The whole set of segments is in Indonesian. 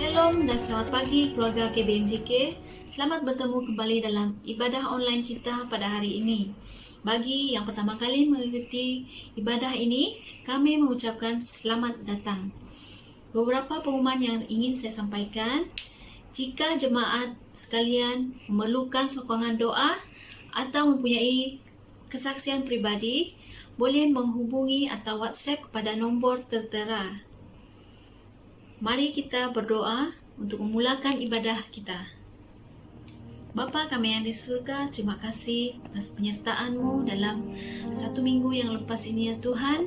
Shalom dan selamat pagi keluarga KBMJK. Selamat bertemu kembali dalam ibadah online kita pada hari ini. Bagi yang pertama kali mengikuti ibadah ini, kami mengucapkan selamat datang. Beberapa pengumuman yang ingin saya sampaikan. Jika jemaat sekalian memerlukan sokongan doa atau mempunyai kesaksian pribadi, boleh menghubungi atau WhatsApp kepada nombor tertera. Mari kita berdoa untuk memulakan ibadah kita. Bapa kami yang di surga, terima kasih atas penyertaan-Mu dalam satu minggu yang lepas ini ya Tuhan.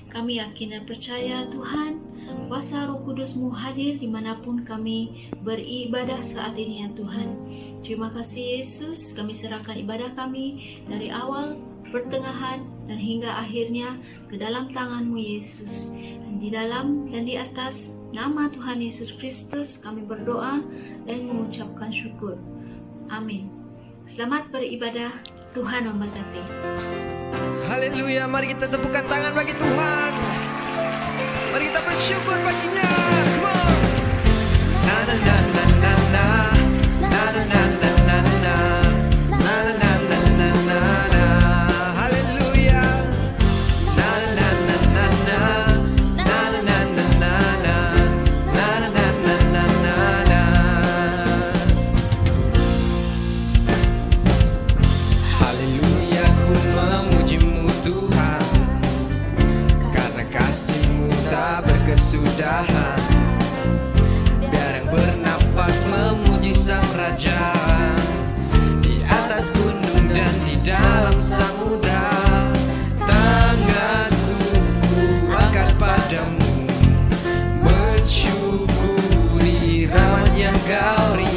Kami yakin dan percaya Tuhan, kuasa Roh Kudus-Mu hadir dimanapun kami beribadah saat ini ya Tuhan. Terima kasih Yesus, kami serahkan ibadah kami dari awal, pertengahan, dan hingga akhirnya ke dalam tangan-Mu Yesus. Di dalam dan di atas nama Tuhan Yesus Kristus kami berdoa dan mengucapkan syukur. Amin. Selamat beribadah, Tuhan memberkati. Haleluya, mari kita tepukkan tangan bagi Tuhan. Mari kita bersyukur baginya. Come on. Na na na na na na. Na na na na na na. Na na na na na na na. Haleluya. Na na na na na. Na na na na na na. Na na na na na na na. Haleluya, ku memuji-Mu Tuhan, karena kasih-Mu tak berkesudahan. Biar yang bernafas memuji Sang Raja, di atas gunung dan di dalam samudra. Tanganku ku angkat padamu, mensyukuri rahmat yang Kau beri.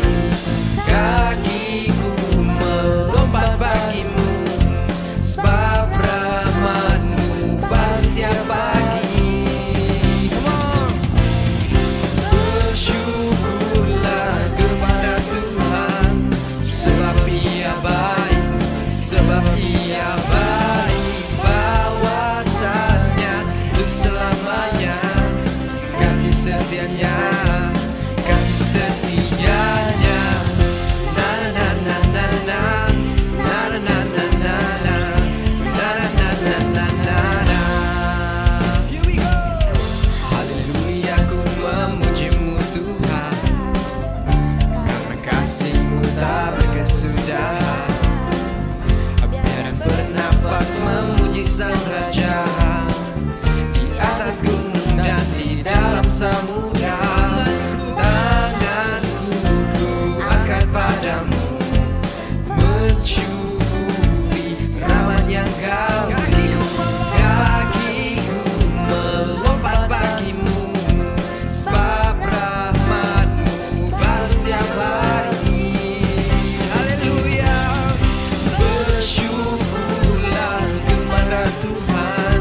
Kakiku melompat bagimu, sebab rahmat-Mu baru setiap pagi. Come on. Bersyukurlah kepada Tuhan, sebab Ia baik, sebab Ia baik. Bahwasanya untuk selamanya, kasih setianya, kasih setianya. Na na na na na na. Na na na na na na. Na na na na na na na. Here we go. Haleluya, ku memuji-Mu Tuhan, karena kasih-Mu tak berkesudahan. Biar yang bernafas memuji Sang Raja, di atas gunung dan di dalam samudra. Tanganku ku angkat padamu, mensyukuri rahmat yang Kau beri. Kakiku melompat bagimu, sebab rahmat-Mu baru setiap hari. Haleluya. Bersyukurlah kepada Tuhan,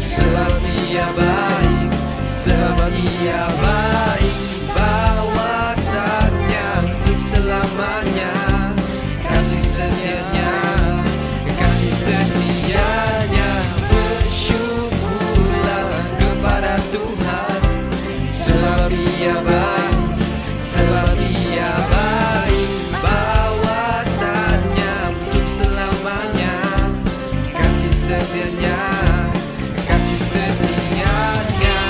sebab Ia baik, sebab Ia baik. Bahwasanya untuk selamanya, kasih setianya, kasih setianya. Bersyukurlah kepada Tuhan, sebab Ia baik, sebab Ia baik. Bahwasanya untuk selamanya, kasih setianya, kasih setianya.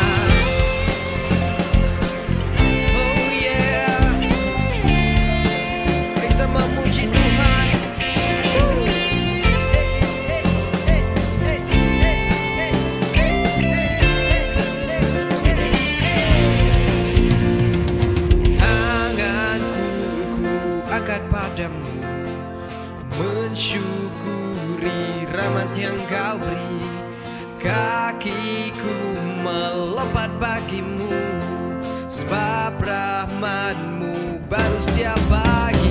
Oh yeah. Kita memuji Tuhan. Tanganku ku angkat padamu, mensyukuri rahmat yang Kau beri. Kakiku melompat bagimu, sebab rahmat-Mu baru setiap pagi.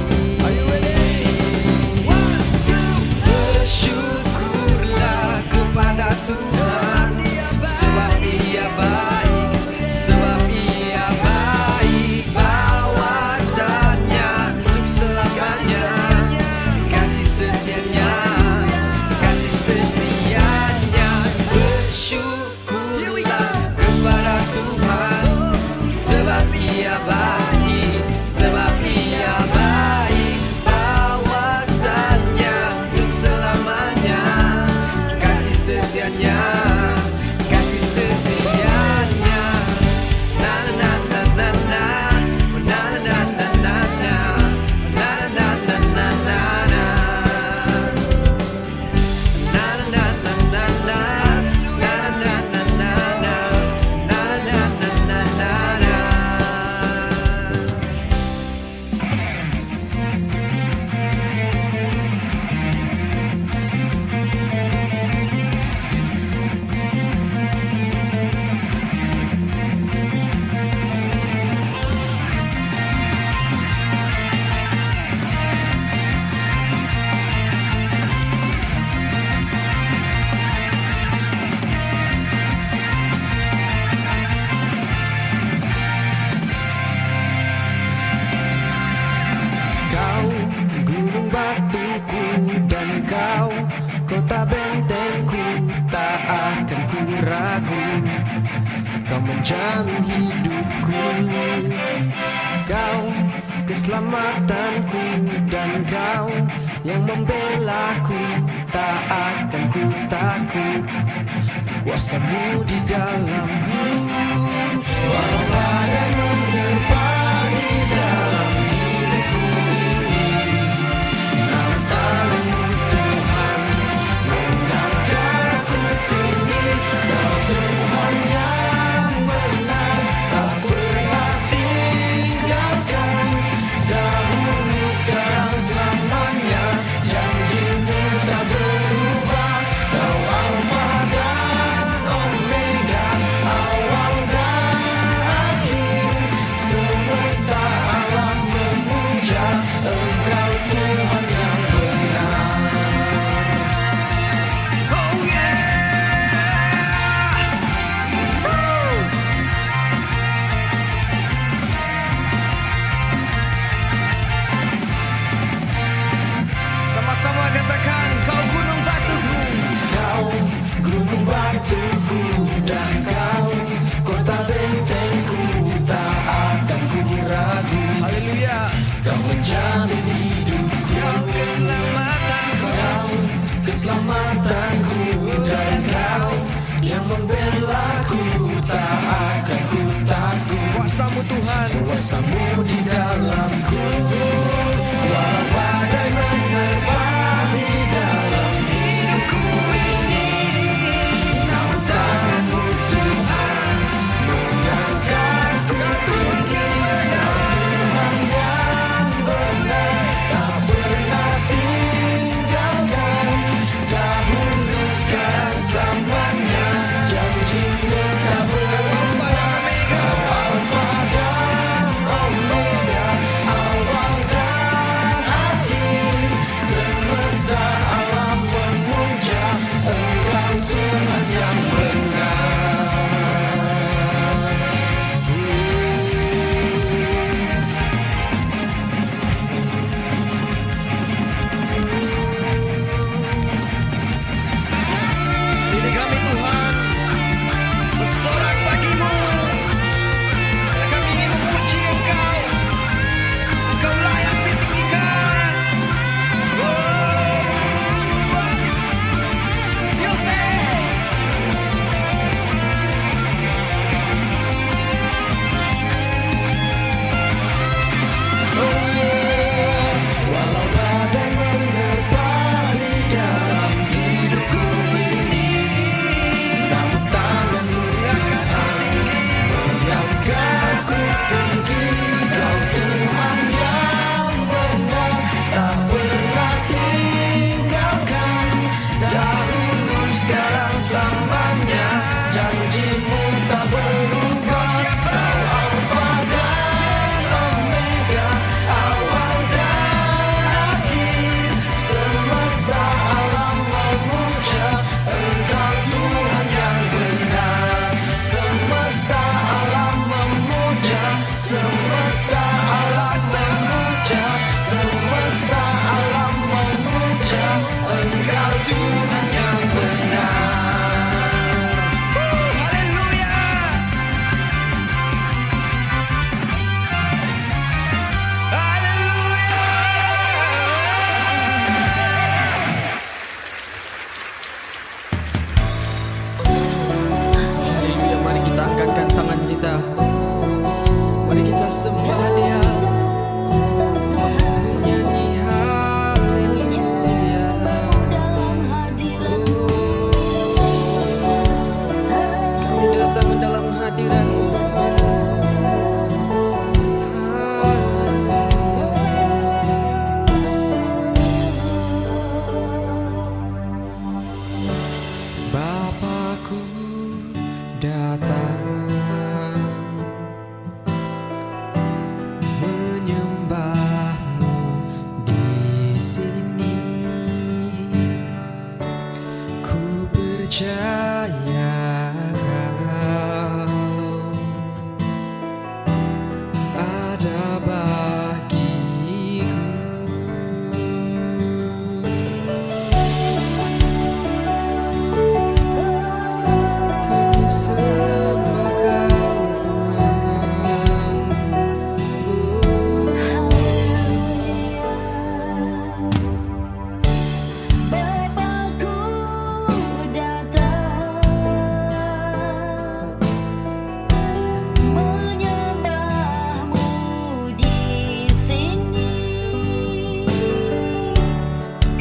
Bersyukurlah kepada Tuhan, sebab Ia baik, sebab Ia baik. Bahwasanya untuk selamanya, kasih setianya, kasih setianya. Bersyukurlah kepada Tuhan, sebab Ia Ia baik, sebab Ia baik. Bawasannya untuk selamanya. Kasih setianya, kasih setianya. Na na na na na, na na na na na, na na na na na na. Na na na na na, na na na na na, na na na na na na. Kau gunung batuku dan kau kota bentengku, tak akan ku ragu. Kau menjamin hidupku. Kau keselamatanku dan kau yang membelaku, tak akan ku takut. Kuasamu di dalamku. Walau badai menerpa di dalam hidupku ini, namun tanganmu Tuhan mengangkat aku tinggi. Kau Tuhan yang benar, tak pernah tinggalkan. Dahulu, sekarang, selamanya, janji-Mu tak berubah. Kau Alfa dan Omega, awal dan akhir. Semesta alam memuja Engkau Tuhan yang benar. Oh yeah! Woo! Sama-sama katakan, kau gunung batuku. Kau gunung batuku dan kau kota bentengku, tak akan ku ragu. Haleluya. Kau menjamin hidupku. Kau keselamatanku. Kau keselamatanku dan kau yang membelaku, tak akan ku takut. Kuasamu Tuhan, kuasamu di dalamku. Walau badai menerpa di dalam hidupku ini, namun tanganmu Tuhan mengangkatku tinggi. Kau Tuhan yang benar, tak pernah tinggalkan. Dahulu, sekarang, selamanya, janji-Mu tak berubah. Kau Alfa dan Omega, awal sembah Dia, nyanyi haleluya. Kami datang dalam hadirat Bapakku datang menyembahmu di sini. Ku percaya Kau ada bagiku. Kami sembah Kau Tuhan. Bapakku datang menyembahmu di sini.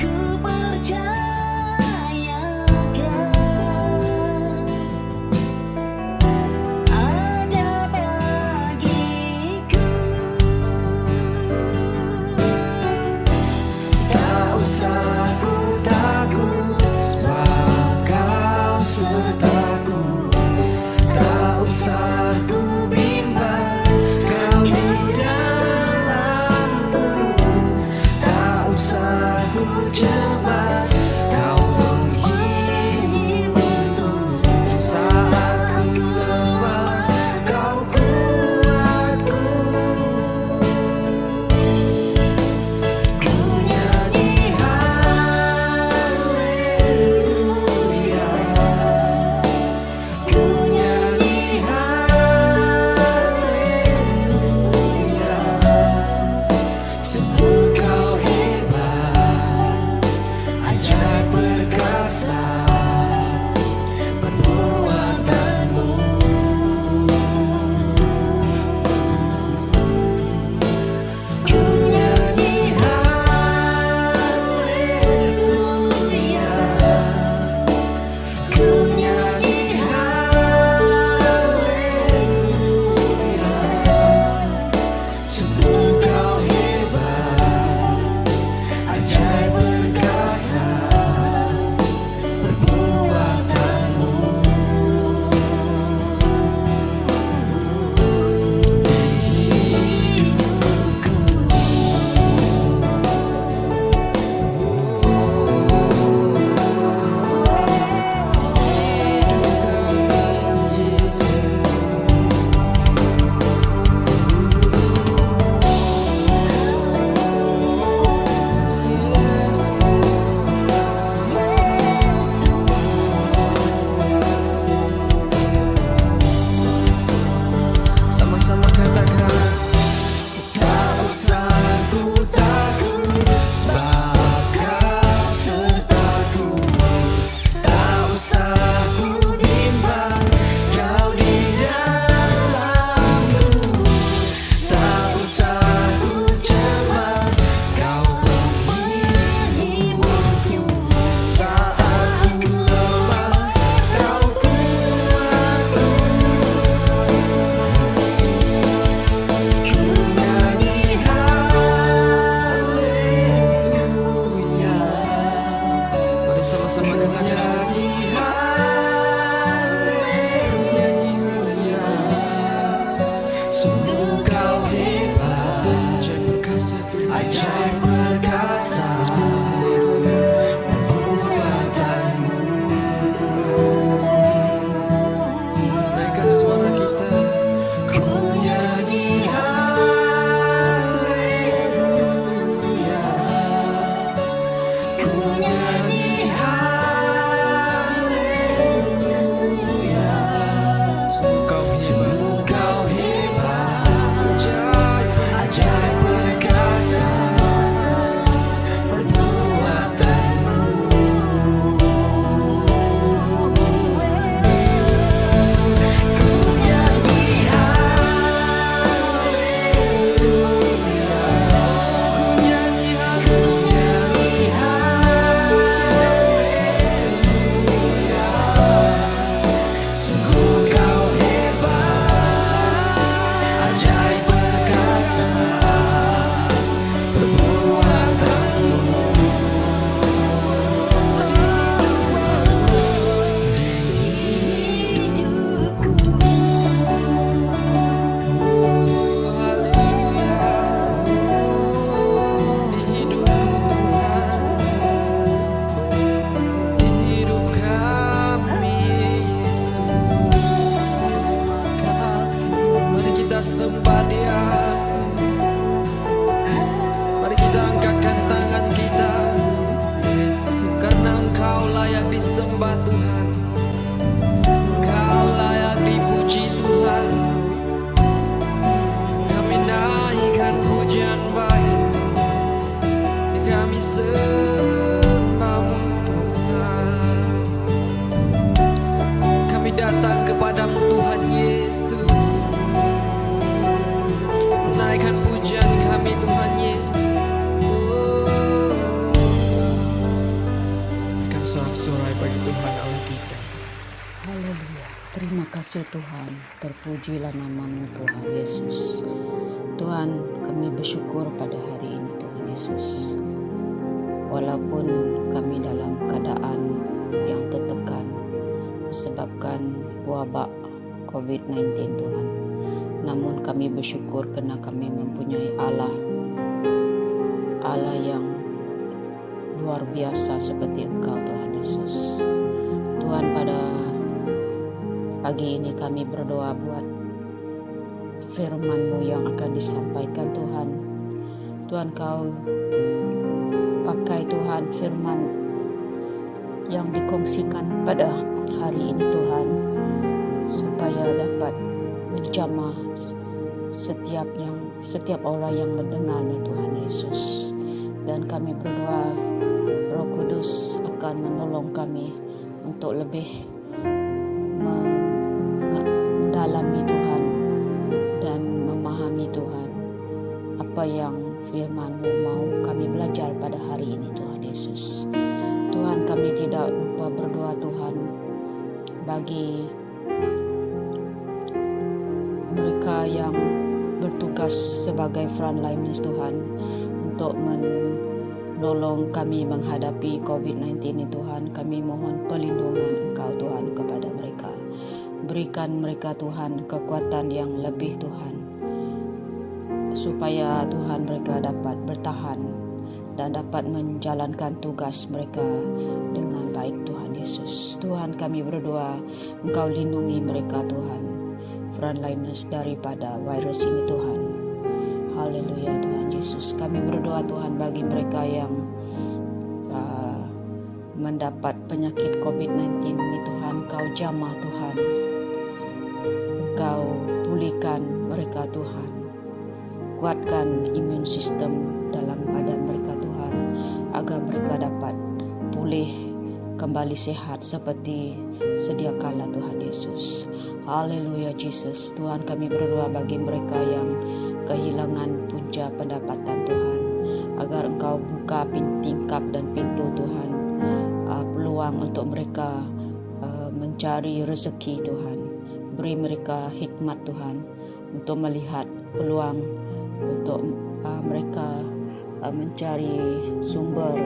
Ku percaya ada bagiku. Tak usah ku takut, sebab Kau sertaku. Tak usah ku bimbang, Kau di dalamku. Tak usah ku cemas, Kau menghiburku. Saat ku lemah, Kau kuatku. Ku nyanyi haleluya. Ku nyanyi haleluya. Sungguh Kau hebat, ajaib perkasa perbuatanmu. Ku nyanyi haleluya. Ku nyanyi haleluya. Sungguh Kau hebat, ajaib perkasa perbuatanmu. Sama-sama katakan, tak usah ku takut, sebab Kau sertaku. Tak usah ku bimbang, Kau di dalamku. Tak usah ku cemas, Kau menghiburku. Saat ku lemah, Kau kuatku. Ku nyanyi haleluya. Mari sama-sama katakan, nyanyi haleluya. Sungguh Kau hebat, ajaib perkasa Tuhan. Ajaib perkasa perbuatanmu. Naikkan suara kita. Ku nyanyi haleluya. Ku nyanyi haleluya. Sungguh Kau hebat, ajaib perkasa kasih Tuhan, terpujilah nama-Mu Tuhan Yesus. Tuhan, kami bersyukur pada hari ini Tuhan Yesus. Walaupun kami dalam keadaan yang tertekan disebabkan wabak COVID-19 Tuhan. Namun kami bersyukur kerana kami mempunyai Allah yang luar biasa seperti Engkau Tuhan Yesus. Tuhan, pada pagi ini kami berdoa buat firman-Mu yang akan disampaikan Tuhan. Tuhan, Kau pakai Tuhan firman yang dikongsikan pada hari ini Tuhan, supaya dapat menjamah setiap orang yang mendengarnya Tuhan Yesus. Dan kami berdoa Roh Kudus akan menolong kami untuk lebih mendalami Tuhan dan memahami Tuhan apa yang firman-Mu mau kami belajar pada hari ini Tuhan Yesus. Tuhan, kami tidak lupa berdoa Tuhan bagi mereka yang bertugas sebagai frontliners Tuhan, untuk menolong kami menghadapi COVID-19 ini Tuhan. Kami mohon perlindungan Engkau Tuhan kepada mereka. Berikan mereka Tuhan kekuatan yang lebih Tuhan, supaya Tuhan mereka dapat bertahan dan dapat menjalankan tugas mereka dengan baik Tuhan Yesus. Tuhan, kami berdoa Engkau lindungi mereka Tuhan, frontliners daripada virus ini Tuhan. Haleluya Tuhan Yesus. Kami berdoa Tuhan bagi mereka yang mendapat penyakit COVID-19 ini Tuhan. Kau jamah Tuhan, Engkau pulihkan mereka Tuhan. Kuatkan imun sistem dalam badan mereka Tuhan, agar mereka dapat pulih kembali sehat seperti sedia kala Tuhan Yesus. Haleluya Jesus. Tuhan, kami berdoa bagi mereka yang kehilangan punca pendapatan Tuhan, agar Engkau buka tingkap dan pintu Tuhan, peluang untuk mereka mencari rezeki Tuhan. Beri mereka hikmat Tuhan untuk melihat peluang untuk mereka mencari sumber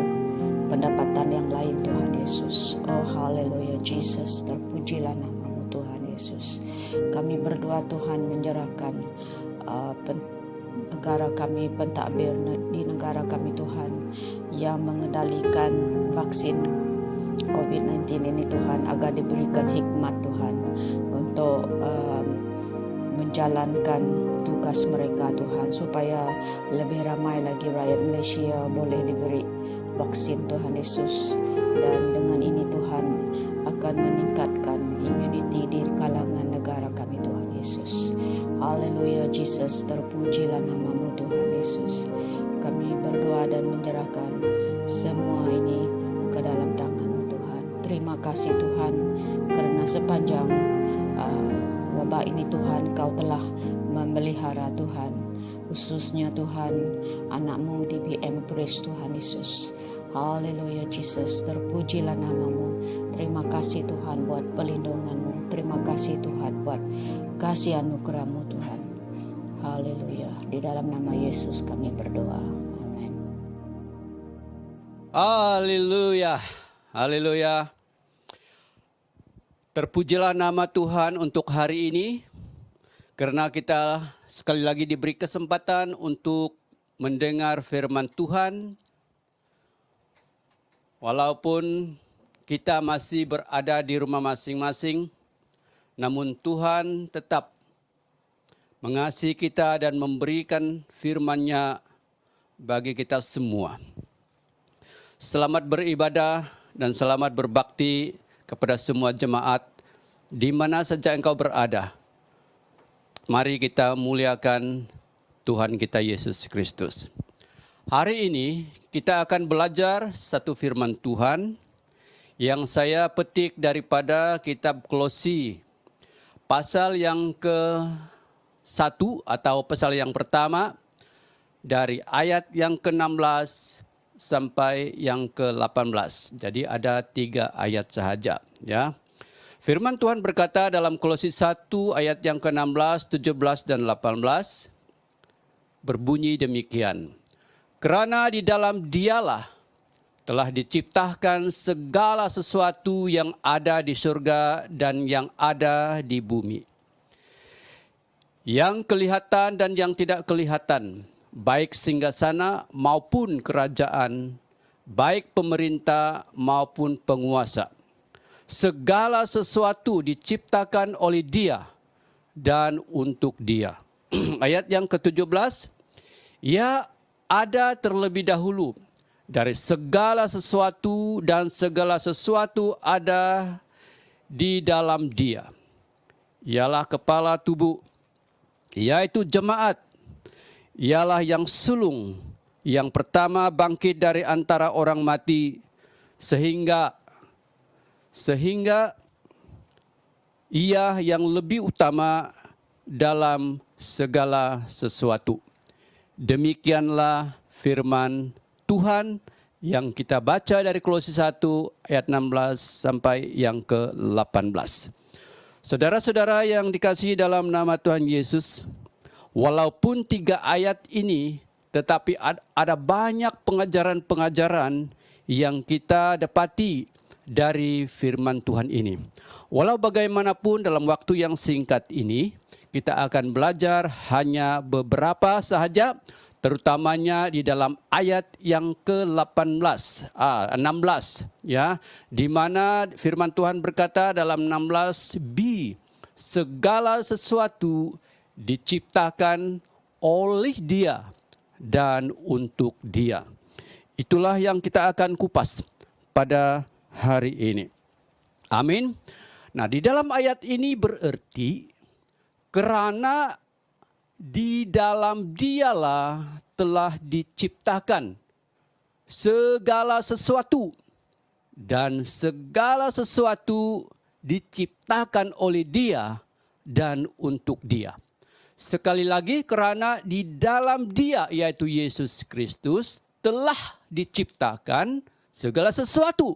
pendapatan yang lain Tuhan Yesus. Oh haleluya Jesus, terpujilah nama-Mu Tuhan Yesus. Kami berdoa Tuhan menyerahkan negara kami, pentadbir di negara kami Tuhan, yang mengendalikan vaksin COVID-19 ini Tuhan, agar diberikan hikmat Tuhan untuk menjalankan tugas mereka Tuhan, supaya lebih ramai lagi rakyat Malaysia boleh diberi vaksin Tuhan Yesus. Dan dengan ini Tuhan akan meningkatkan immunity di kalangan negara kami Tuhan Yesus. Haleluya Jesus, terpujilah nama-Mu Tuhan Yesus. Kami berdoa dan menyerahkan semua ini ke dalam tangan-Mu Tuhan. Terima kasih Tuhan, kerana sepanjang wabak ini Tuhan, Kau telah memelihara Tuhan, khususnya Tuhan anak-Mu di BM Grace Tuhan Yesus. Haleluya Jesus, terpujilah nama-Mu. Terima kasih Tuhan buat perlindungan-Mu. Terima kasih Tuhan buat kasih anugerah-Mu Tuhan. Haleluya. Di dalam nama Yesus kami berdoa. Amin. Haleluya. Haleluya. Terpujilah nama Tuhan untuk hari ini, karena kita sekali lagi diberi kesempatan untuk mendengar firman Tuhan. Walaupun kita masih berada di rumah masing-masing, namun Tuhan tetap mengasihi kita dan memberikan firman-Nya bagi kita semua. Selamat beribadah dan selamat berbakti kepada semua jemaat di mana saja engkau berada. Mari kita muliakan Tuhan kita Yesus Kristus. Hari ini kita akan belajar satu firman Tuhan yang saya petik daripada kitab Kolose, pasal yang ke-1 atau pasal yang pertama, dari ayat yang ke-16 sampai yang ke-18. Jadi ada 3 ayat sahaja, ya. Firman Tuhan berkata dalam Kolose 1 ayat yang ke-16, 17 dan 18 berbunyi demikian. Kerana di dalam Dialah telah diciptakan segala sesuatu yang ada di surga dan yang ada di bumi. Yang kelihatan dan yang tidak kelihatan, baik singgasana maupun kerajaan, baik pemerintah maupun penguasa. Segala sesuatu diciptakan oleh Dia dan untuk Dia. Ayat yang ke-17, Ia ada terlebih dahulu dari segala sesuatu dan segala sesuatu ada di dalam Dia. Ialah kepala tubuh, yaitu jemaat. Ialah yang sulung, yang pertama bangkit dari antara orang mati, sehingga Ia yang lebih utama dalam segala sesuatu. Demikianlah firman Tuhan yang kita baca dari Kolose 1 ayat 16 sampai yang ke-18. Saudara-saudara yang dikasihi dalam nama Tuhan Yesus, walaupun 3 ayat ini, tetapi ada banyak pengajaran-pengajaran yang kita dapati dari firman Tuhan ini. Walau bagaimanapun dalam waktu yang singkat ini, kita akan belajar hanya beberapa sahaja, terutamanya di dalam ayat yang ke-16, 16 ya, di mana firman Tuhan berkata dalam 16b, segala sesuatu diciptakan oleh Dia dan untuk Dia. Itulah yang kita akan kupas pada hari ini. Amin. Nah, di dalam ayat ini berarti kerana di dalam Dialah telah diciptakan segala sesuatu, dan segala sesuatu diciptakan oleh Dia dan untuk Dia. Sekali lagi, kerana di dalam Dia, yaitu Yesus Kristus, telah diciptakan segala sesuatu.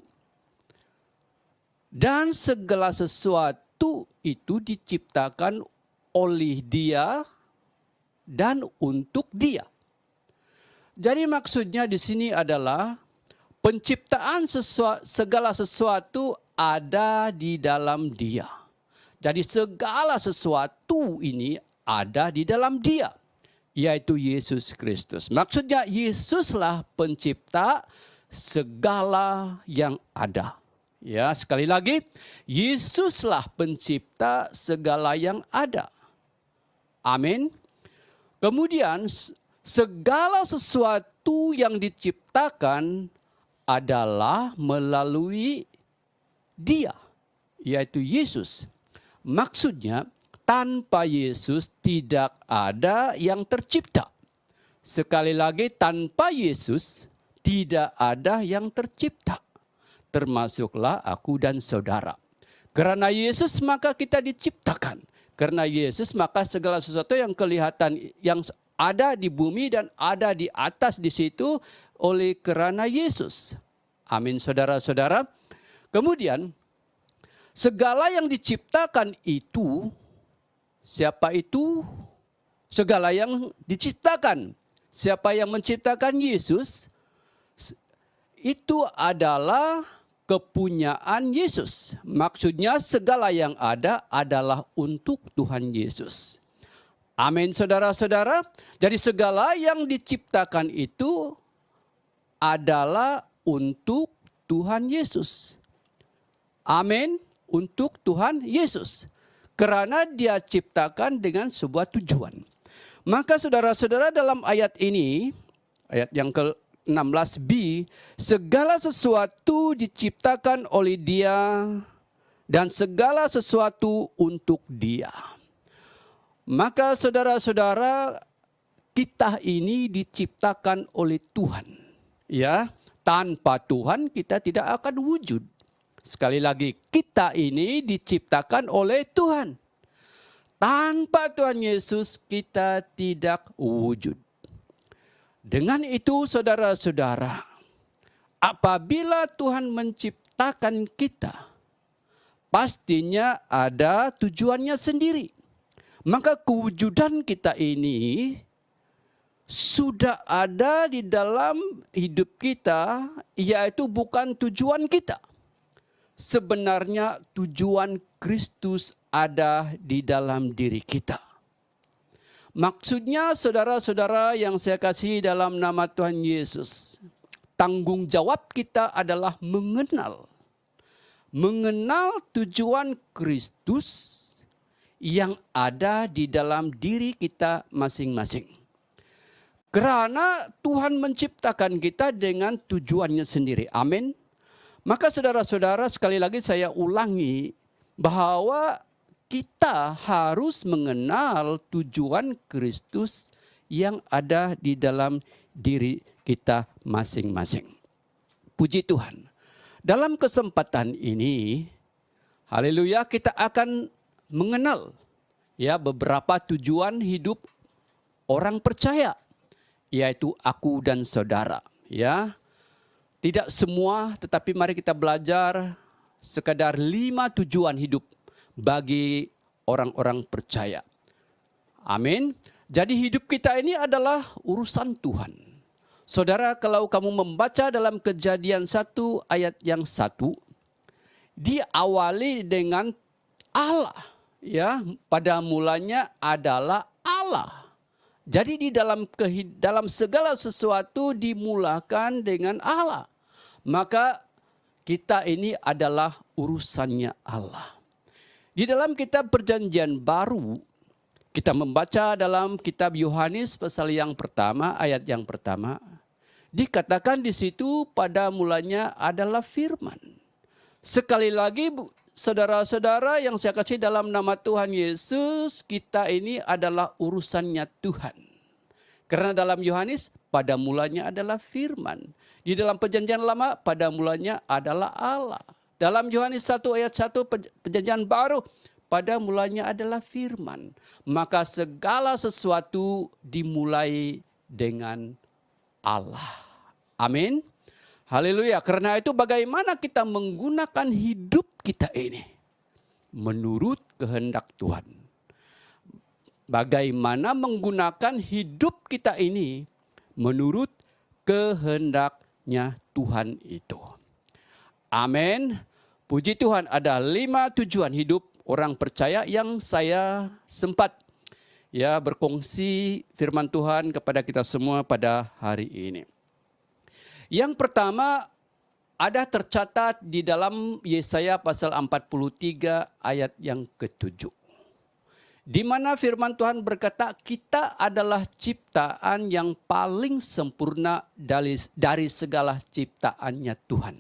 Dan segala sesuatu itu diciptakan oleh Dia dan untuk Dia. Jadi maksudnya di sini adalah penciptaan segala sesuatu ada di dalam Dia. Jadi segala sesuatu ini ada di dalam Dia, yaitu Yesus Kristus. Maksudnya Yesuslah pencipta segala yang ada. Ya, sekali lagi, Yesuslah pencipta segala yang ada. Amin. Kemudian segala sesuatu yang diciptakan adalah melalui Dia, yaitu Yesus. Maksudnya tanpa Yesus tidak ada yang tercipta. Sekali lagi, tanpa Yesus tidak ada yang tercipta. Termasuklah aku dan saudara. Karena Yesus maka kita diciptakan. Karena Yesus maka segala sesuatu yang kelihatan, yang ada di bumi dan ada di atas di situ oleh kerana Yesus. Amin, saudara-saudara. Kemudian segala yang diciptakan itu, siapa itu? Segala yang diciptakan. Siapa yang menciptakan Yesus? Itu adalah kepunyaan Yesus. Maksudnya segala yang ada adalah untuk Tuhan Yesus. Amin, saudara-saudara. Jadi segala yang diciptakan itu adalah untuk Tuhan Yesus. Amin, untuk Tuhan Yesus. Karena Dia ciptakan dengan sebuah tujuan. Maka saudara-saudara, dalam ayat ini, ayat yang ke-16b, segala sesuatu diciptakan oleh Dia dan segala sesuatu untuk Dia. Maka saudara-saudara, kita ini diciptakan oleh Tuhan. Ya, tanpa Tuhan kita tidak akan wujud. Sekali lagi, kita ini diciptakan oleh Tuhan. Tanpa Tuhan Yesus kita tidak wujud. Dengan itu saudara-saudara, apabila Tuhan menciptakan kita, pastinya ada tujuannya sendiri. Maka kewujudan kita ini sudah ada di dalam hidup kita, yaitu bukan tujuan kita. Sebenarnya tujuan Kristus ada di dalam diri kita. Maksudnya saudara-saudara yang saya kasihi dalam nama Tuhan Yesus, tanggung jawab kita adalah mengenal tujuan Kristus yang ada di dalam diri kita masing-masing. Karena Tuhan menciptakan kita dengan tujuannya sendiri. Amin. Maka saudara-saudara, sekali lagi saya ulangi bahwa kita harus mengenal tujuan Kristus yang ada di dalam diri kita masing-masing. Puji Tuhan. Dalam kesempatan ini, haleluya, kita akan mengenal ya beberapa tujuan hidup orang percaya, yaitu aku dan saudara, ya. Tidak semua, tetapi mari kita belajar sekadar 5 tujuan hidup bagi orang-orang percaya. Amin. Jadi hidup kita ini adalah urusan Tuhan. Saudara, kalau kamu membaca dalam Kejadian 1 ayat yang 1, diawali dengan Allah. Ya, pada mulanya adalah Allah. Jadi di dalam segala sesuatu dimulakan dengan Allah. Maka kita ini adalah urusannya Allah. Di dalam kitab Perjanjian Baru, kita membaca dalam kitab Yohanes pasal yang pertama, ayat yang pertama, dikatakan di situ pada mulanya adalah firman. Sekali lagi saudara-saudara yang saya kasih dalam nama Tuhan Yesus, kita ini adalah urusannya Tuhan. Karena dalam Yohanes pada mulanya adalah firman. Di dalam Perjanjian Lama pada mulanya adalah Allah. Dalam Yohanes 1 ayat 1 Perjanjian Baru pada mulanya adalah firman. Maka segala sesuatu dimulai dengan Allah. Amin. Haleluya. Karena itu bagaimana kita menggunakan hidup kita ini menurut kehendak Tuhan. Bagaimana menggunakan hidup kita ini menurut kehendaknya Tuhan itu. Amin. Puji Tuhan, ada 5 tujuan hidup orang percaya yang saya sempat berkongsi firman Tuhan kepada kita semua pada hari ini. Yang pertama ada tercatat di dalam Yesaya pasal 43 ayat yang ke-7. Di mana firman Tuhan berkata, kita adalah ciptaan yang paling sempurna dari segala ciptaannya Tuhan.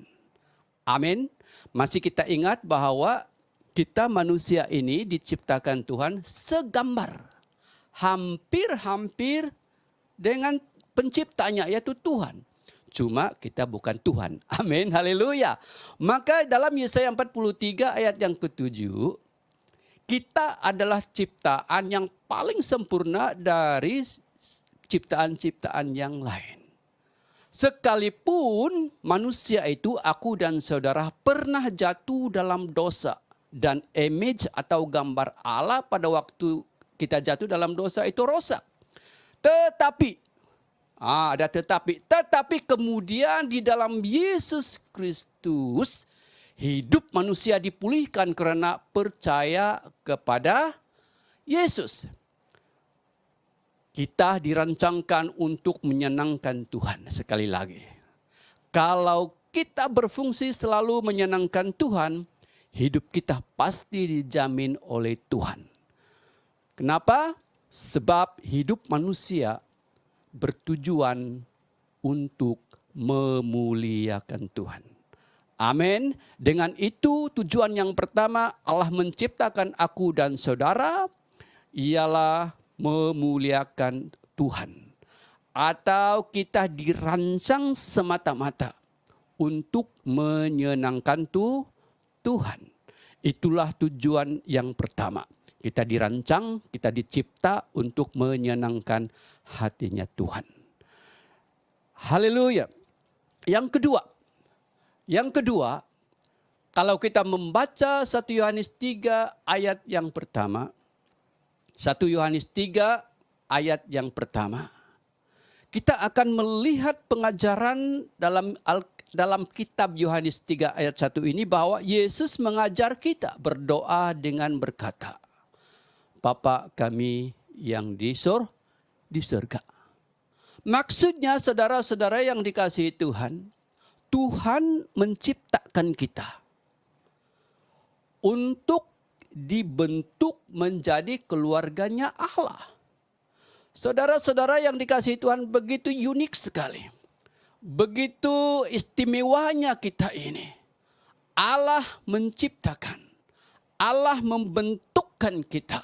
Amin. Masih kita ingat bahwa kita manusia ini diciptakan Tuhan segambar. Hampir-hampir dengan penciptanya, yaitu Tuhan. Cuma kita bukan Tuhan. Amin. Haleluya. Maka dalam Yesaya 43 ayat yang ke-7, kita adalah ciptaan yang paling sempurna dari ciptaan-ciptaan yang lain. Sekalipun manusia itu, aku dan saudara, pernah jatuh dalam dosa. Dan image atau gambar Allah pada waktu kita jatuh dalam dosa itu rosak. Tetapi, tetapi kemudian di dalam Yesus Kristus, hidup manusia dipulihkan karena percaya kepada Yesus. Kita dirancangkan untuk menyenangkan Tuhan. Sekali lagi, kalau kita berfungsi selalu menyenangkan Tuhan, hidup kita pasti dijamin oleh Tuhan. Kenapa? Sebab hidup manusia bertujuan untuk memuliakan Tuhan. Amin. Dengan itu tujuan yang pertama Allah menciptakan aku dan saudara ialah memuliakan Tuhan. Atau kita dirancang semata-mata untuk menyenangkan Tuhan. Itulah tujuan yang pertama. Kita dirancang, kita dicipta untuk menyenangkan hatinya Tuhan. Haleluya. Yang kedua, kalau kita membaca 1 Yohanes 3 ayat yang pertama, 1 Yohanes 3 ayat yang pertama, kita akan melihat pengajaran dalam kitab Yohanes 3 ayat 1 ini bahwa Yesus mengajar kita berdoa dengan berkata, Bapa kami yang di surga. Maksudnya saudara-saudara yang dikasihi Tuhan, Tuhan menciptakan kita untuk dibentuk menjadi keluarganya Allah. Saudara-saudara yang dikasihi Tuhan, begitu unik sekali. Begitu istimewanya kita ini. Allah menciptakan, Allah membentukkan kita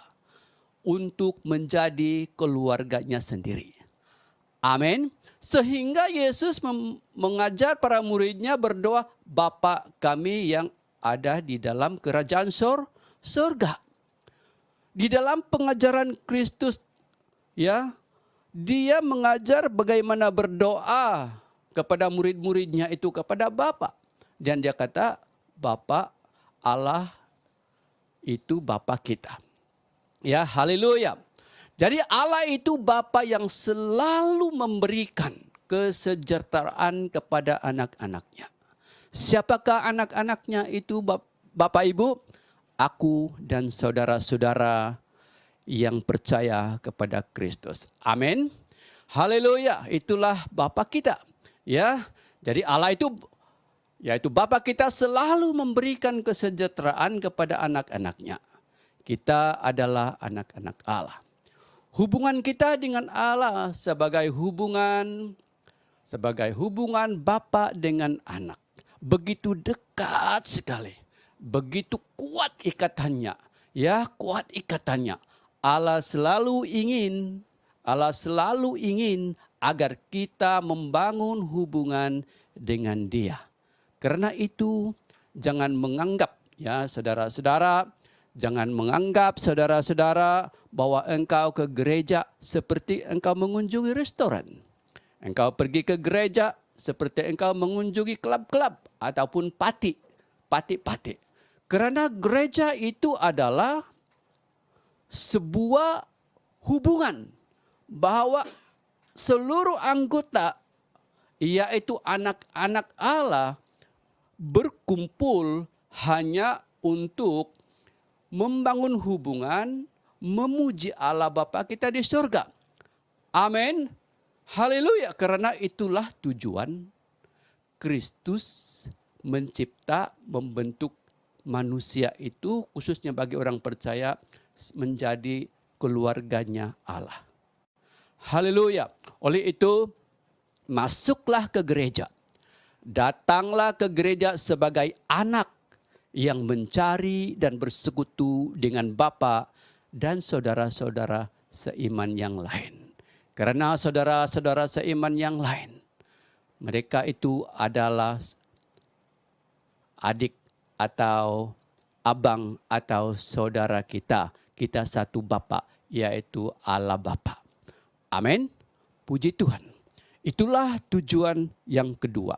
untuk menjadi keluarganya sendiri. Amin. Sehingga Yesus mengajar para muridnya berdoa, Bapa kami yang ada di dalam kerajaan surga. Di dalam pengajaran Kristus, ya, dia mengajar bagaimana berdoa kepada murid-muridnya itu kepada Bapa. Dan dia kata, Bapa Allah itu Bapa kita. Ya, haleluya. Jadi Allah itu Bapa yang selalu memberikan kesejahteraan kepada anak-anaknya. Siapakah anak-anaknya itu Bapak Ibu? Aku dan saudara-saudara yang percaya kepada Kristus. Amin. Haleluya. Itulah Bapa kita. Ya. Jadi Allah itu, yaitu Bapa kita, selalu memberikan kesejahteraan kepada anak-anaknya. Kita adalah anak-anak Allah. Hubungan kita dengan Allah sebagai hubungan Bapa dengan anak. Begitu dekat sekali. Begitu kuat ikatannya. Ya, kuat ikatannya. Allah selalu ingin agar kita membangun hubungan dengan Dia. Karena itu jangan menganggap, ya saudara-saudara, jangan menganggap saudara-saudara bahwa engkau ke gereja seperti engkau mengunjungi restoran. Engkau pergi ke gereja seperti engkau mengunjungi klub-klub ataupun pati. Karena gereja itu adalah sebuah hubungan bahwa seluruh anggota, yaitu anak-anak Allah, berkumpul hanya untuk membangun hubungan, memuji Allah Bapa kita di surga. Amin. Haleluya. Karena itulah tujuan Kristus mencipta, membentuk manusia itu, khususnya bagi orang percaya, menjadi keluarganya Allah. Haleluya. Oleh itu, masuklah ke gereja. Datanglah ke gereja sebagai anak yang mencari dan bersekutu dengan Bapa dan saudara-saudara seiman yang lain. Karena saudara-saudara seiman yang lain, mereka itu adalah adik atau abang atau saudara kita. Kita satu Bapa, yaitu Allah Bapa. Amin. Puji Tuhan. Itulah tujuan yang kedua.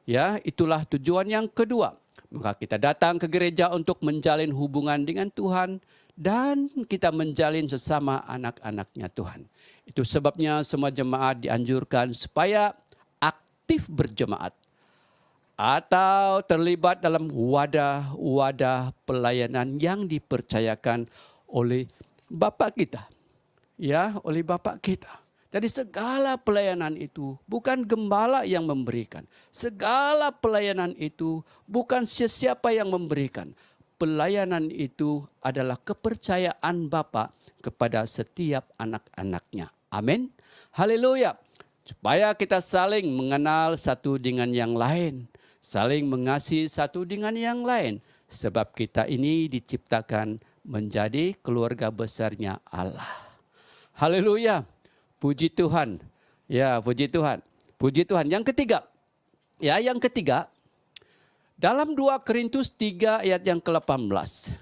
Ya, itulah tujuan yang kedua. Maka kita datang ke gereja untuk menjalin hubungan dengan Tuhan dan kita menjalin sesama anak-anaknya Tuhan. Itu sebabnya semua jemaat dianjurkan supaya aktif berjemaat atau terlibat dalam wadah-wadah pelayanan yang dipercayakan oleh Bapa kita. Ya, oleh Bapa kita. Jadi segala pelayanan itu bukan gembala yang memberikan. Segala pelayanan itu bukan sesiapa yang memberikan. Pelayanan itu adalah kepercayaan Bapa kepada setiap anak-anaknya. Amin. Haleluya. Supaya kita saling mengenal satu dengan yang lain. Saling mengasihi satu dengan yang lain. Sebab kita ini diciptakan menjadi keluarga besarnya Allah. Haleluya. Puji Tuhan. Ya, puji Tuhan. Puji Tuhan. Yang ketiga. Ya, yang ketiga. Dalam 2 Korintus 3 ayat yang ke-18.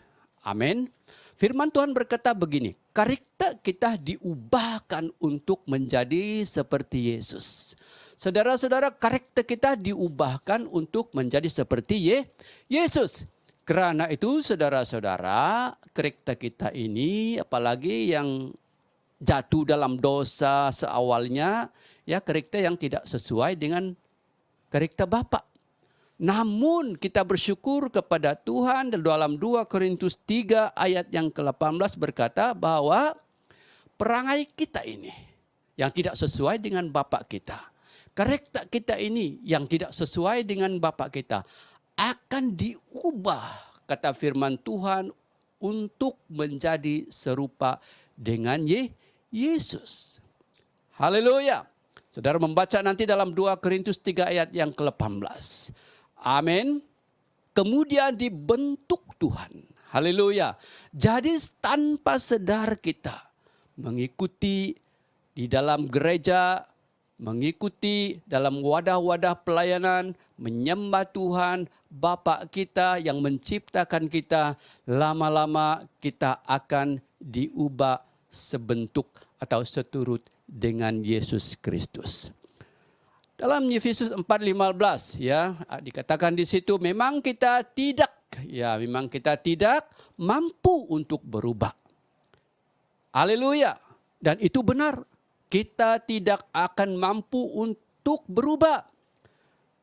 Amin. Firman Tuhan berkata begini. Karakter kita diubahkan untuk menjadi seperti Yesus. saudara-saudara, karakter kita diubahkan untuk menjadi seperti Yesus. Karena itu saudara-saudara, karakter kita ini apalagi yang jatuh dalam dosa seawalnya, ya karakter yang tidak sesuai dengan karakter Bapa. Namun kita bersyukur kepada Tuhan dalam 2 Korintus 3 ayat yang ke-18 berkata bahwa perangai kita ini yang tidak sesuai dengan Bapa kita, karakter kita ini yang tidak sesuai dengan Bapa kita akan diubah, kata firman Tuhan, untuk menjadi serupa dengan Yesus. Haleluya. Saudara membaca nanti dalam 2 Korintus 3 ayat yang ke-18. Amin. Kemudian dibentuk Tuhan. Haleluya. Jadi tanpa sadar kita mengikuti di dalam gereja, mengikuti dalam wadah-wadah pelayanan, menyembah Tuhan, Bapa kita yang menciptakan kita, lama-lama kita akan diubah sebentuk atau seturut dengan Yesus Kristus. Dalam Efesus 4:15 ya dikatakan di situ memang kita tidak mampu untuk berubah. Haleluya. Dan itu benar. Kita tidak akan mampu untuk berubah.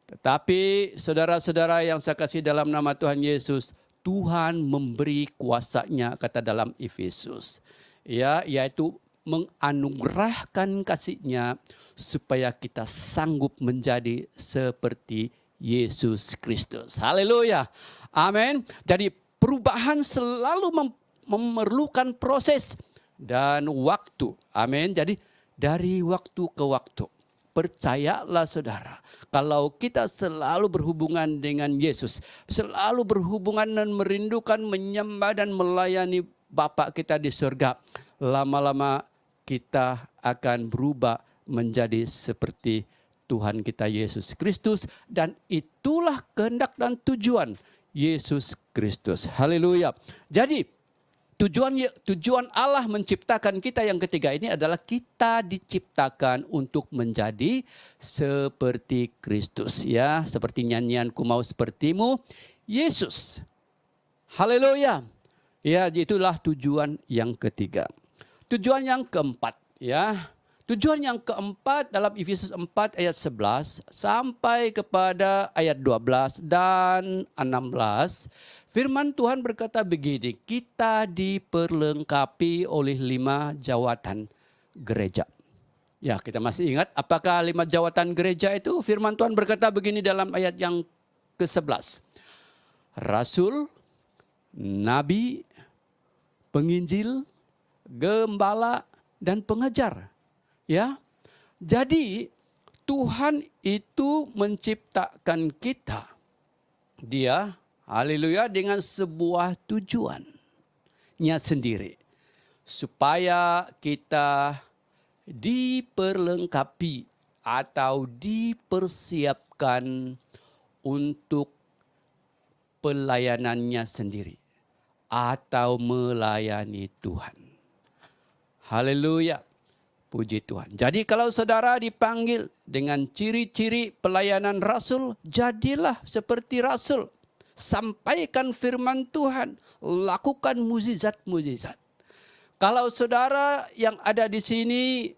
Tetapi saudara-saudara yang saya kasih dalam nama Tuhan Yesus, Tuhan memberi kuasanya, kata dalam Efesus. Ya, yaitu menganugerahkan kasih-Nya supaya kita sanggup menjadi seperti Yesus Kristus. Haleluya. Amin. Jadi perubahan selalu memerlukan proses dan waktu. Amin. Jadi dari waktu ke waktu. Percayalah saudara, kalau kita selalu berhubungan dengan Yesus, selalu berhubungan dan merindukan menyembah dan melayani Bapa kita di surga, lama-lama kita akan berubah menjadi seperti Tuhan kita Yesus Kristus. Dan itulah kehendak dan tujuan Yesus Kristus. Haleluya. Jadi tujuan Allah menciptakan kita yang ketiga ini adalah kita diciptakan untuk menjadi seperti Kristus. Ya, seperti nyanyian Ku Mau Sepertimu, Yesus. Haleluya. Ya, itulah tujuan yang ketiga. Tujuan yang keempat, ya. Tujuan yang keempat dalam Efesus 4 ayat 11 sampai kepada ayat 12 dan 16. Firman Tuhan berkata begini, kita diperlengkapi oleh 5 jawatan gereja. Ya, kita masih ingat apakah 5 jawatan gereja itu? Firman Tuhan berkata begini dalam ayat yang ke-11. Rasul, nabi, penginjil, gembala dan pengajar. Ya. Jadi Tuhan itu menciptakan kita. Dia, haleluya, dengan sebuah tujuannya sendiri. Supaya kita diperlengkapi atau dipersiapkan untuk pelayanannya sendiri. Atau melayani Tuhan. Haleluya. Puji Tuhan. Jadi kalau saudara dipanggil dengan ciri-ciri pelayanan rasul, jadilah seperti rasul. Sampaikan firman Tuhan. Lakukan mukjizat-mukjizat. Kalau saudara yang ada di sini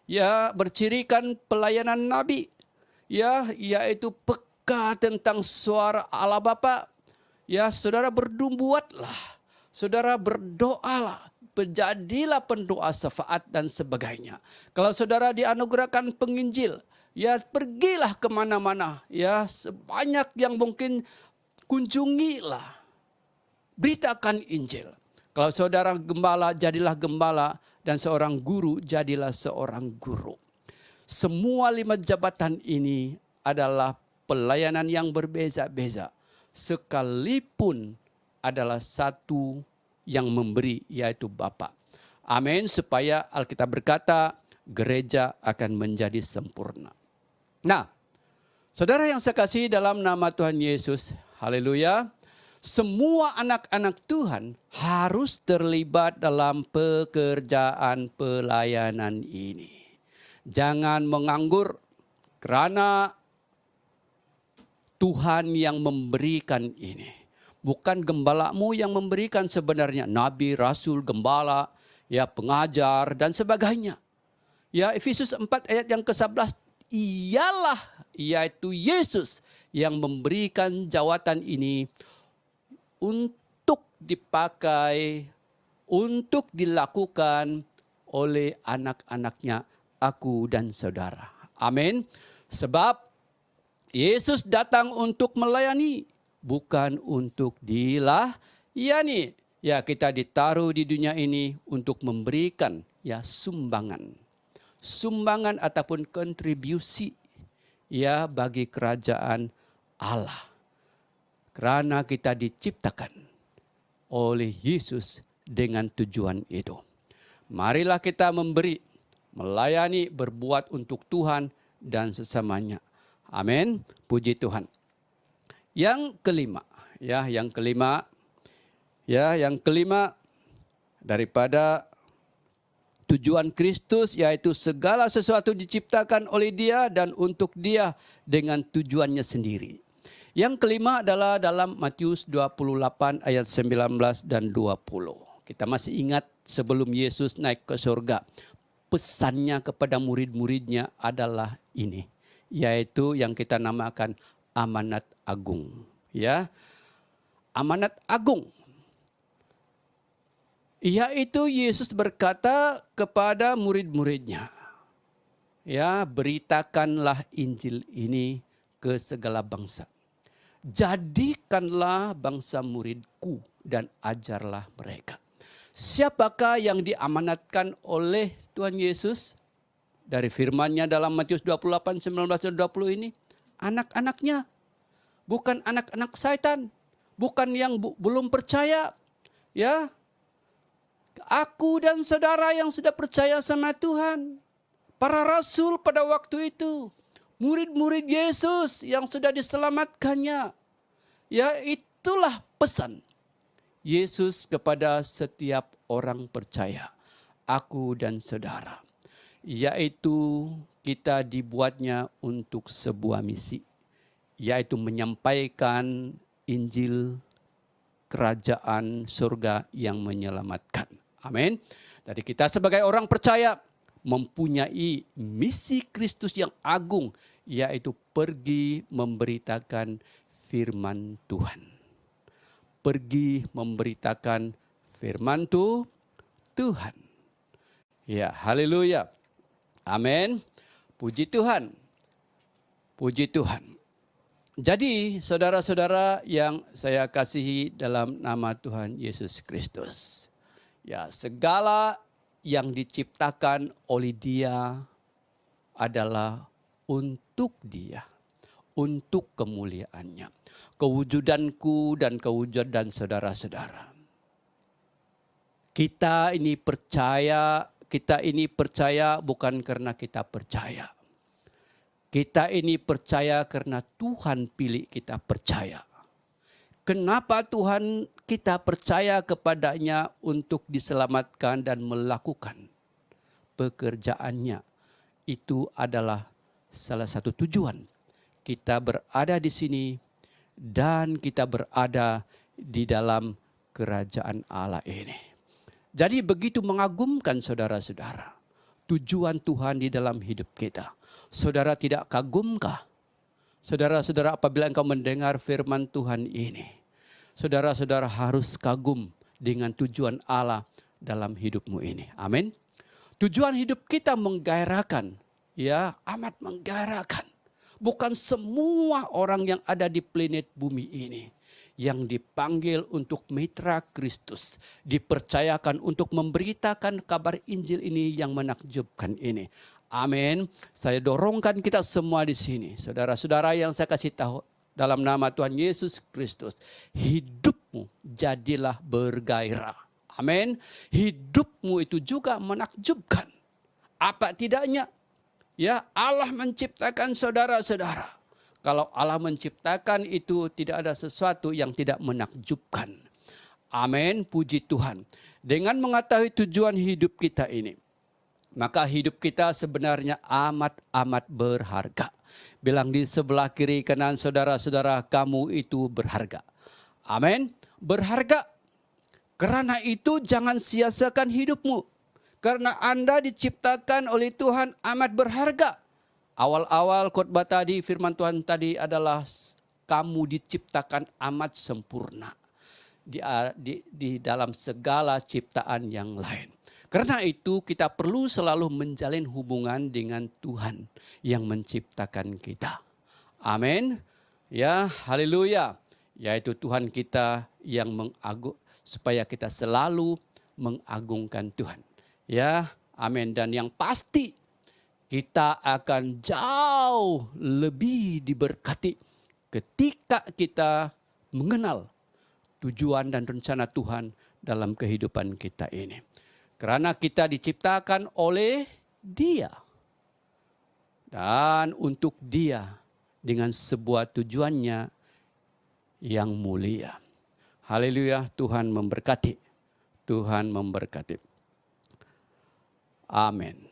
ya bercirikan pelayanan nabi, ya yaitu peka tentang suara Allah Bapa, ya saudara buatlah. Saudara berdoalah. Jadilah pendoa syafaat dan sebagainya. Kalau saudara dianugerahkan penginjil, ya pergilah kemana-mana. Ya sebanyak yang mungkin kunjungilah. Beritakan Injil. Kalau saudara gembala, jadilah gembala. Dan seorang guru, jadilah seorang guru. Semua 5 jabatan ini adalah pelayanan yang berbeza-beza. Sekalipun adalah satu yang memberi, yaitu Bapa. Amin. Supaya Alkitab berkata gereja akan menjadi sempurna. Nah, saudara yang saya kasih dalam nama Tuhan Yesus, haleluya. Semua anak-anak Tuhan harus terlibat dalam pekerjaan pelayanan ini. Jangan menganggur, Karena Tuhan yang memberikan ini. Bukan gembalamu yang memberikan sebenarnya. Nabi, rasul, gembala, ya pengajar dan sebagainya. Ya, Efesus 4 ayat yang ke-11, yaitu Yesus yang memberikan jawatan ini untuk dipakai, untuk dilakukan oleh anak-anaknya, aku dan saudara. Amin. Sebab Yesus datang untuk melayani, bukan untuk dilayani. Ya, kita ditaruh di dunia ini untuk memberikan ya sumbangan. Sumbangan ataupun kontribusi ya bagi kerajaan Allah. Karena kita diciptakan oleh Yesus dengan tujuan itu. Marilah kita memberi, melayani, berbuat untuk Tuhan dan sesamanya. Amin. Puji Tuhan. Yang kelima, yang kelima daripada tujuan Kristus, yaitu segala sesuatu diciptakan oleh Dia dan untuk Dia dengan tujuannya sendiri. Yang kelima adalah dalam Matius 28 ayat 19 dan 20. Kita masih ingat sebelum Yesus naik ke surga, pesannya kepada murid-muridnya adalah ini, yaitu yang kita namakan amanat agung. Ya, amanat agung. Yaitu Yesus berkata kepada murid-muridnya, ya, beritakanlah Injil ini ke segala bangsa. Jadikanlah bangsa muridku dan ajarlah mereka. Siapakah yang diamanatkan oleh Tuhan Yesus? Dari firman-Nya dalam Matius 28, 19 dan 20 ini, anak-anaknya. Bukan anak-anak setan, bukan yang belum percaya. Ya, aku dan saudara yang sudah percaya sama Tuhan. Para rasul pada waktu itu, murid-murid Yesus yang sudah diselamatkannya. Ya, itulah pesan Yesus kepada setiap orang percaya, aku dan saudara. Yaitu kita dibuatnya untuk sebuah misi, yaitu menyampaikan Injil kerajaan surga yang menyelamatkan. Amin. Jadi kita sebagai orang percaya mempunyai misi Kristus yang agung, yaitu pergi memberitakan firman Tuhan. Pergi memberitakan firman Tuhan. Ya, haleluya. Amin. Puji Tuhan. Puji Tuhan. Jadi saudara-saudara yang saya kasihi dalam nama Tuhan Yesus Kristus. Ya, segala yang diciptakan oleh Dia adalah untuk Dia, untuk kemuliaannya. Kewujudanku dan kewujudan saudara-saudara. Kita ini percaya bukan karena kita percaya. Kita ini percaya karena Tuhan pilih kita percaya. Kenapa Tuhan kita percaya kepadanya untuk diselamatkan dan melakukan pekerjaannya? Itu adalah salah satu tujuan. Kita berada di sini dan kita berada di dalam kerajaan Allah ini. Jadi begitu mengagumkan saudara-saudara, tujuan Tuhan di dalam hidup kita. Saudara tidak kagumkah? Saudara-saudara, apabila engkau mendengar firman Tuhan ini, saudara-saudara harus kagum dengan tujuan Allah dalam hidupmu ini. Amin. Tujuan hidup kita menggairahkan, ya, amat menggairahkan. Bukan semua orang yang ada di planet bumi ini yang dipanggil untuk mitra Kristus, dipercayakan untuk memberitakan kabar Injil ini yang menakjubkan ini. Amin. Saya dorongkan kita semua di sini, saudara-saudara yang saya kasih tahu dalam nama Tuhan Yesus Kristus, hidupmu jadilah bergairah. Amin. Hidupmu itu juga menakjubkan. Apa tidaknya? Ya, Allah menciptakan saudara-saudara. Kalau Allah menciptakan itu tidak ada sesuatu yang tidak menakjubkan. Amin, puji Tuhan. Dengan mengetahui tujuan hidup kita ini, maka hidup kita sebenarnya amat-amat berharga. Bilang di sebelah kiri kanan saudara-saudara, kamu itu berharga. Amin. Berharga. Karena itu jangan sia-siakan hidupmu. Karena Anda diciptakan oleh Tuhan amat berharga. Awal-awal khotbah tadi, firman Tuhan tadi adalah kamu diciptakan amat sempurna di dalam segala ciptaan yang lain. Karena itu kita perlu selalu menjalin hubungan dengan Tuhan yang menciptakan kita. Amin. Ya, haleluya. Yaitu Tuhan kita yang supaya kita selalu mengagungkan Tuhan. Ya, amin. Dan yang pasti kita akan jauh lebih diberkati ketika kita mengenal tujuan dan rencana Tuhan dalam kehidupan kita ini. Karena kita diciptakan oleh Dia. Dan untuk Dia dengan sebuah tujuannya yang mulia. Haleluya, Tuhan memberkati. Tuhan memberkati. Amin.